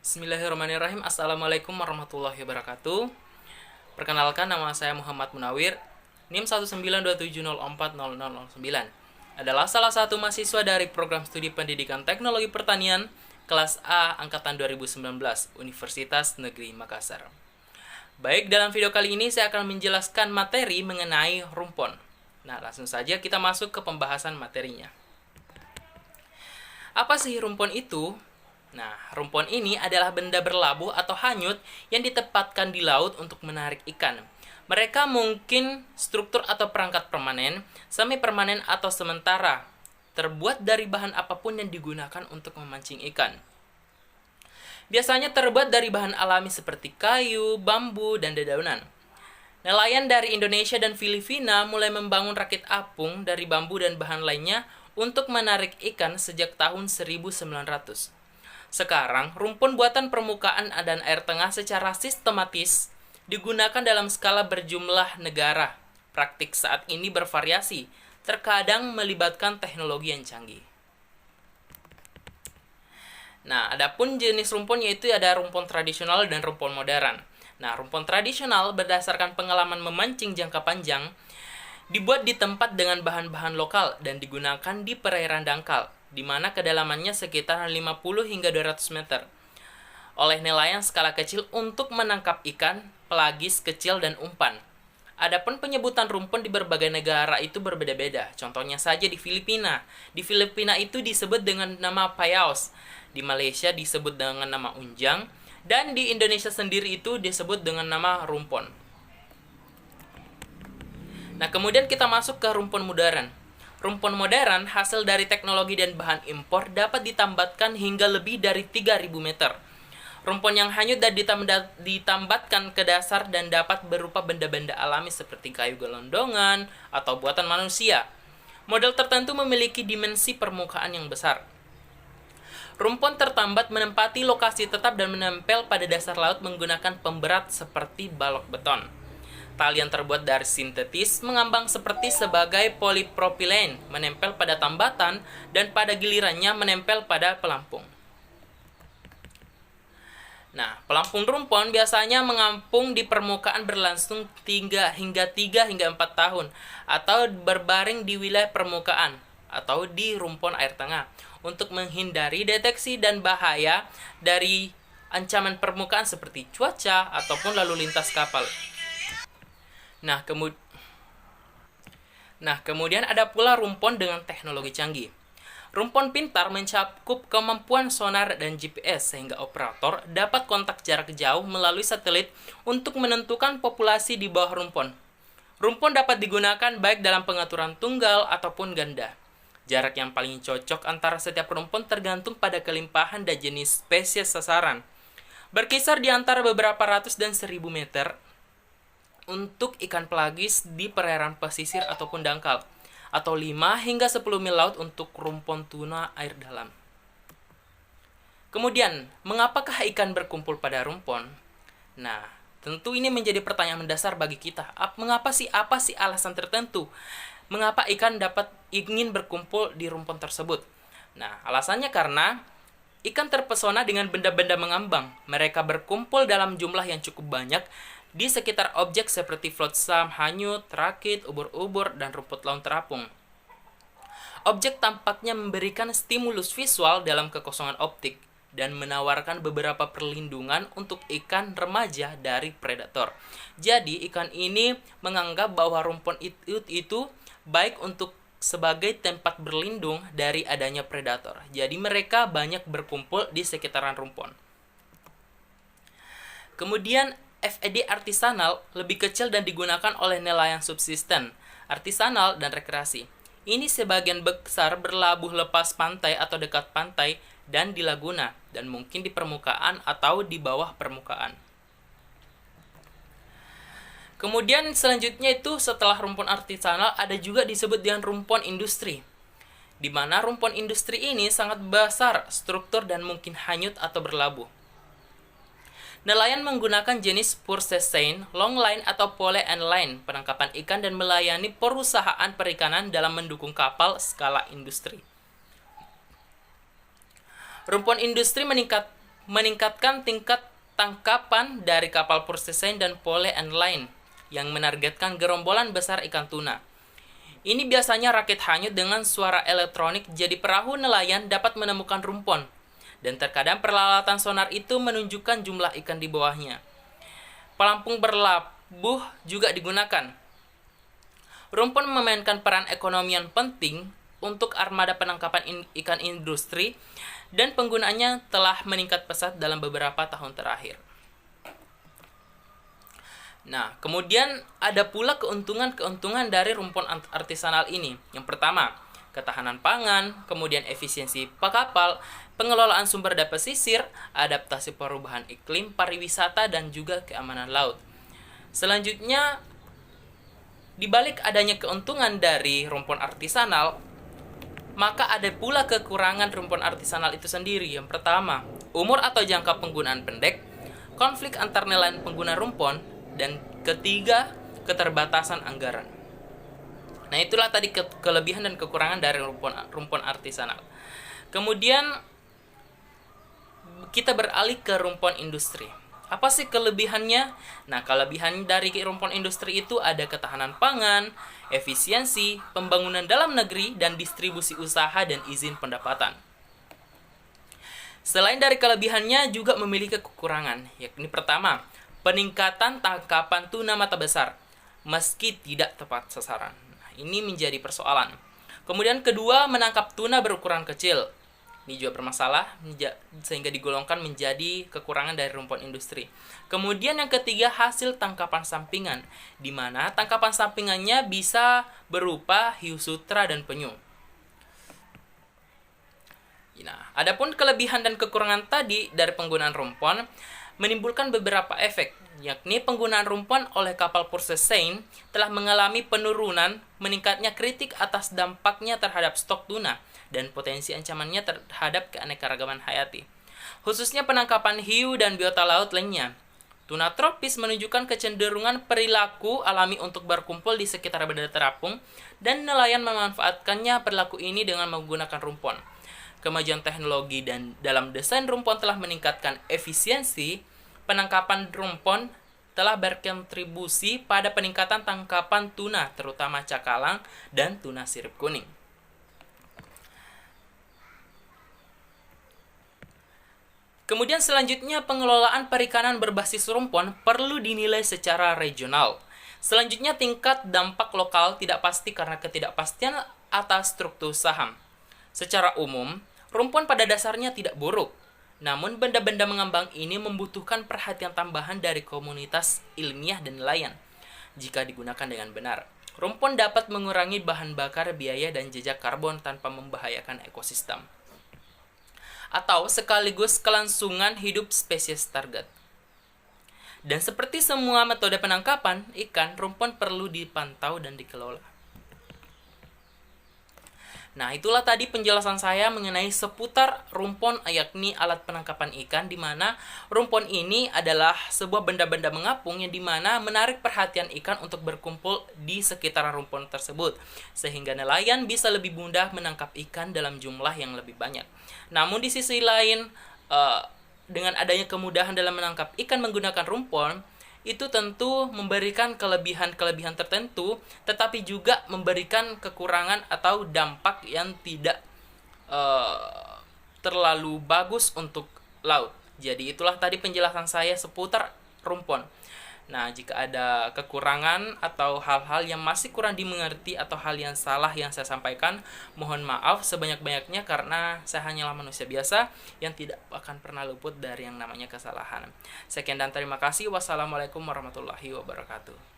Bismillahirrahmanirrahim. Assalamualaikum warahmatullahi wabarakatuh. Perkenalkan, nama saya Muhammad Munawir. NIM 192704009 adalah salah satu mahasiswa dari program studi pendidikan teknologi pertanian kelas A angkatan 2019 Universitas Negeri Makassar. Baik, dalam video kali ini saya akan menjelaskan materi mengenai rumpon. Nah, langsung saja kita masuk ke pembahasan materinya. Apa sih rumpon itu? Nah, rumpon ini adalah benda berlabuh atau hanyut yang ditempatkan di laut untuk menarik ikan. Mereka mungkin struktur atau perangkat permanen, semi permanen atau sementara, terbuat dari bahan apapun yang digunakan untuk memancing ikan. Biasanya terbuat dari bahan alami seperti kayu, bambu, dan dedaunan. Nelayan dari Indonesia dan Filipina mulai membangun rakit apung dari bambu dan bahan lainnya untuk menarik ikan sejak tahun 1900. Sekarang, rumpun buatan permukaan dan air tengah secara sistematis digunakan dalam skala berjumlah negara. Praktik saat ini bervariasi, terkadang melibatkan teknologi yang canggih. Nah, adapun jenis rumpun yaitu ada rumpun tradisional dan rumpun modern. Nah, rumpun tradisional berdasarkan pengalaman memancing jangka panjang dibuat di tempat dengan bahan-bahan lokal dan digunakan di perairan dangkal, di mana kedalamannya sekitar 50 hingga 200 meter, oleh nelayan skala kecil untuk menangkap ikan, pelagis kecil, dan umpan. Adapun penyebutan rumpun di berbagai negara itu berbeda-beda. Contohnya saja di Filipina. Di Filipina itu disebut dengan nama payaos, di Malaysia disebut dengan nama unjang, dan di Indonesia sendiri itu disebut dengan nama rumpon. Nah, kemudian kita masuk ke rumpun modern. Rumpun modern hasil dari teknologi dan bahan impor dapat ditambatkan hingga lebih dari 3.000 meter. Rumpun yang hanyut dan ditambatkan ke dasar dan dapat berupa benda-benda alami seperti kayu gelondongan atau buatan manusia. Model tertentu memiliki dimensi permukaan yang besar. Rumpun tertambat menempati lokasi tetap dan menempel pada dasar laut menggunakan pemberat seperti balok beton. Tali yang terbuat dari sintetis mengambang seperti sebagai polipropilen, menempel pada tambatan dan pada gilirannya menempel pada pelampung. Nah, pelampung rumpun biasanya mengampung di permukaan berlangsung 3 hingga 4 tahun atau berbaring di wilayah permukaan atau di rumpun air tengah untuk menghindari deteksi dan bahaya dari ancaman permukaan seperti cuaca ataupun lalu lintas kapal. Nah, kemudian ada pula rumpun dengan teknologi canggih. Rumpun pintar mencakup kemampuan sonar dan GPS sehingga operator dapat kontak jarak jauh melalui satelit untuk menentukan populasi di bawah rumpun. Rumpun dapat digunakan baik dalam pengaturan tunggal ataupun ganda. Jarak yang paling cocok antara setiap rumpun tergantung pada kelimpahan dan jenis spesies sasaran. Berkisar di antara beberapa ratus dan 1.000 meter untuk ikan pelagis di perairan pesisir ataupun dangkal, atau 5 hingga 10 mil laut untuk rumpun tuna air dalam. Kemudian, mengapakah ikan berkumpul pada rumpun? Nah, tentu ini menjadi pertanyaan mendasar bagi kita. Apa sih alasan tertentu mengapa ikan dapat ingin berkumpul di rumpun tersebut? Nah, alasannya karena ikan terpesona dengan benda-benda mengambang. Mereka berkumpul dalam jumlah yang cukup banyak di sekitar objek seperti flotsam, hanyut, rakit, ubur-ubur, dan rumput laut terapung. Objek tampaknya memberikan stimulus visual dalam kekosongan optik dan menawarkan beberapa perlindungan untuk ikan remaja dari predator. Jadi, ikan ini menganggap bahwa rumpun itu baik untuk sebagai tempat berlindung dari adanya predator. Jadi, mereka banyak berkumpul di sekitaran rumpun. Kemudian, FED artisanal lebih kecil dan digunakan oleh nelayan subsisten, artisanal, dan rekreasi. Ini sebagian besar berlabuh lepas pantai atau dekat pantai dan di laguna, dan mungkin di permukaan atau di bawah permukaan. Kemudian selanjutnya itu setelah rumpun artisanal ada juga disebut dengan rumpun industri, di mana rumpun industri ini sangat besar struktur dan mungkin hanyut atau berlabuh. Nelayan menggunakan jenis pursesein, longline atau pole and line penangkapan ikan dan melayani perusahaan perikanan dalam mendukung kapal skala industri. Rumpun industri meningkatkan tingkat tangkapan dari kapal Pursesein dan Pole and Line yang menargetkan gerombolan besar ikan tuna. Ini biasanya rakit hanyut dengan suara elektronik, jadi perahu nelayan dapat menemukan rumpon. Dan terkadang peralatan sonar itu menunjukkan jumlah ikan di bawahnya. Pelampung berlabuh juga digunakan. Rumpon memainkan peran ekonomi yang penting untuk armada penangkapan ikan industri, dan penggunaannya telah meningkat pesat dalam beberapa tahun terakhir. Nah, kemudian ada pula keuntungan dari rumpon artisanal ini. Yang pertama, ketahanan pangan, kemudian efisiensi kapal, pengelolaan sumber daya pesisir, adaptasi perubahan iklim, pariwisata, dan juga keamanan laut. Selanjutnya, di balik adanya keuntungan dari rumpon artisanal, maka ada pula kekurangan rumpon artisanal itu sendiri. Yang pertama, umur atau jangka penggunaan pendek, konflik antar nelayan pengguna rumpon, dan ketiga, keterbatasan anggaran. Nah, itulah tadi kelebihan dan kekurangan dari rumpon artisanal. Kemudian kita beralih ke rumpon industri. Apa sih kelebihannya? Nah, kelebihan dari rumpon industri itu ada ketahanan pangan, efisiensi, pembangunan dalam negeri, dan distribusi usaha dan izin pendapatan. Selain dari kelebihannya juga memiliki kekurangan, yakni pertama, peningkatan tangkapan tuna mata besar meski tidak tepat sasaran. Nah, ini menjadi persoalan. Kemudian kedua, menangkap tuna berukuran kecil. Ini juga bermasalah sehingga digolongkan menjadi kekurangan dari rumpon industri. Kemudian yang ketiga, hasil tangkapan sampingan, di mana tangkapan sampingannya bisa berupa hiu sutra dan penyu. Nah, adapun kelebihan dan kekurangan tadi dari penggunaan rumpon menimbulkan beberapa efek, yakni penggunaan rumpon oleh kapal Pursesein telah mengalami penurunan, meningkatnya kritik atas dampaknya terhadap stok tuna dan potensi ancamannya terhadap keanekaragaman hayati, khususnya penangkapan hiu dan biota laut lainnya. Tuna tropis menunjukkan kecenderungan perilaku alami untuk berkumpul di sekitar benda terapung, dan nelayan memanfaatkannya perilaku ini dengan menggunakan rumpon. Kemajuan teknologi dan dalam desain rumpon telah meningkatkan efisiensi. Penangkapan rumpon telah berkontribusi pada peningkatan tangkapan tuna, terutama cakalang dan tuna sirip kuning. Kemudian selanjutnya, pengelolaan perikanan berbasis rumpon perlu dinilai secara regional. Selanjutnya, tingkat dampak lokal tidak pasti karena ketidakpastian atas struktur saham. Secara umum, rumpon pada dasarnya tidak buruk. Namun, benda-benda mengambang ini membutuhkan perhatian tambahan dari komunitas ilmiah dan nelayan. Jika digunakan dengan benar, rumpon dapat mengurangi bahan bakar, biaya, dan jejak karbon tanpa membahayakan ekosistem, atau sekaligus kelangsungan hidup spesies target. Dan seperti semua metode penangkapan ikan, rumpon perlu dipantau dan dikelola. Nah, itulah tadi penjelasan saya mengenai seputar rumpon, yakni alat penangkapan ikan, di mana rumpon ini adalah sebuah benda-benda mengapung yang dimana menarik perhatian ikan untuk berkumpul di sekitaran rumpon tersebut, sehingga nelayan bisa lebih mudah menangkap ikan dalam jumlah yang lebih banyak. Namun di sisi lain, dengan adanya kemudahan dalam menangkap ikan menggunakan rumpon, itu tentu memberikan kelebihan-kelebihan tertentu, tetapi juga memberikan kekurangan atau dampak yang tidak terlalu bagus untuk laut. Jadi itulah tadi penjelasan saya seputar rumpon. Nah, jika ada kekurangan atau hal-hal yang masih kurang dimengerti atau hal yang salah yang saya sampaikan, mohon maaf sebanyak-banyaknya karena saya hanyalah manusia biasa yang tidak akan pernah luput dari yang namanya kesalahan. Sekian dan terima kasih. Wassalamualaikum warahmatullahi wabarakatuh.